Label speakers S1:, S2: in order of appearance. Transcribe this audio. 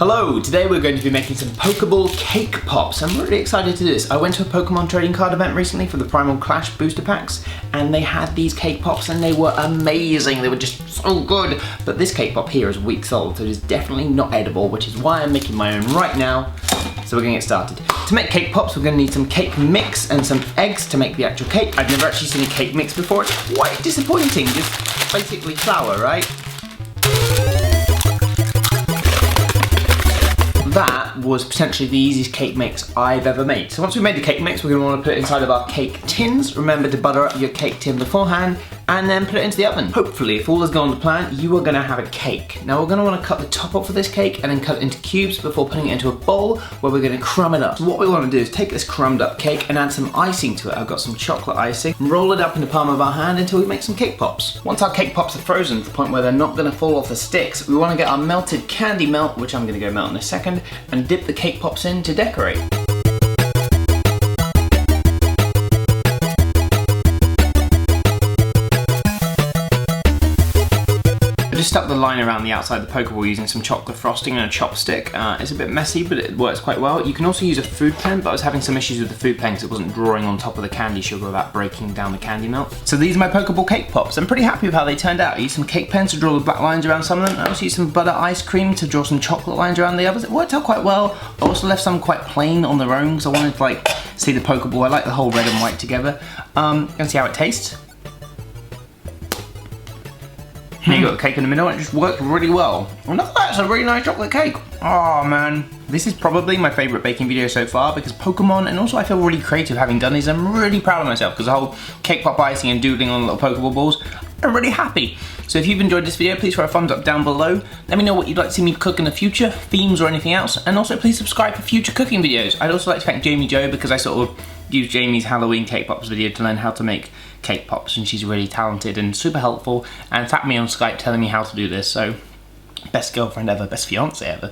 S1: Hello, today we're going to be making some Pokeball Cake Pops. I'm really excited to do this. I went to a Pokemon trading card event recently for the Primal Clash booster packs, and they had these cake pops and they were amazing. They were just so good. But this cake pop here is weeks old, so it is definitely not edible, which is why I'm making my own right now. So we're gonna get started. To make cake pops, we're gonna need some cake mix and some eggs to make the actual cake. I've never actually seen a cake mix before. It's quite disappointing, just basically flour, right? That was potentially the easiest cake mix I've ever made. So once we've made the cake mix, we're going to want to put it inside of our cake tins. Remember to butter up your cake tin beforehand and then put it into the oven. Hopefully, if all has gone to plan, you are going to have a cake. Now we're going to want to cut the top off of this cake and then cut it into cubes before putting it into a bowl where we're going to crumb it up. So what we want to do is take this crumbed up cake and add some icing to it. I've got some chocolate icing. Roll it up in the palm of our hand until we make some cake pops. Once our cake pops are frozen to the point where they're not going to fall off the sticks, we want to get our melted candy melt, which I'm going to go melt in a second, and dip the cake pops in to decorate. I just stuck the line around the outside of the Pokeball using some chocolate frosting and a chopstick. It's a bit messy, but it works quite well. You can also use a food pen, but I was having some issues with the food pen because it wasn't drawing on top of the candy sugar without breaking down the candy melt. So these are my Pokeball Cake Pops. I'm pretty happy with how they turned out. I used some cake pens to draw the black lines around some of them. I also used some butter ice cream to draw some chocolate lines around the others. It worked out quite well. I also left some quite plain on their own because I wanted to see the Pokeball. I like the whole red and white together. And see how it tastes. You got the cake in the middle and it just worked really well. And look at that, it's a really nice chocolate cake. Oh man. This is probably my favourite baking video so far because Pokemon, and also I feel really creative having done these. I'm really proud of myself because the whole cake pop icing and doodling on little Pokeball balls, I'm really happy. So if you've enjoyed this video, please throw a thumbs up down below. Let me know what you'd like to see me cook in the future, themes or anything else. And also please subscribe for future cooking videos. I'd also like to thank Jamie Jo because I sort of used Jamie's Halloween cake pops video to learn how to make cake pops, and she's really talented and super helpful and tapped me on Skype telling me how to do this. So best girlfriend ever, best fiance ever.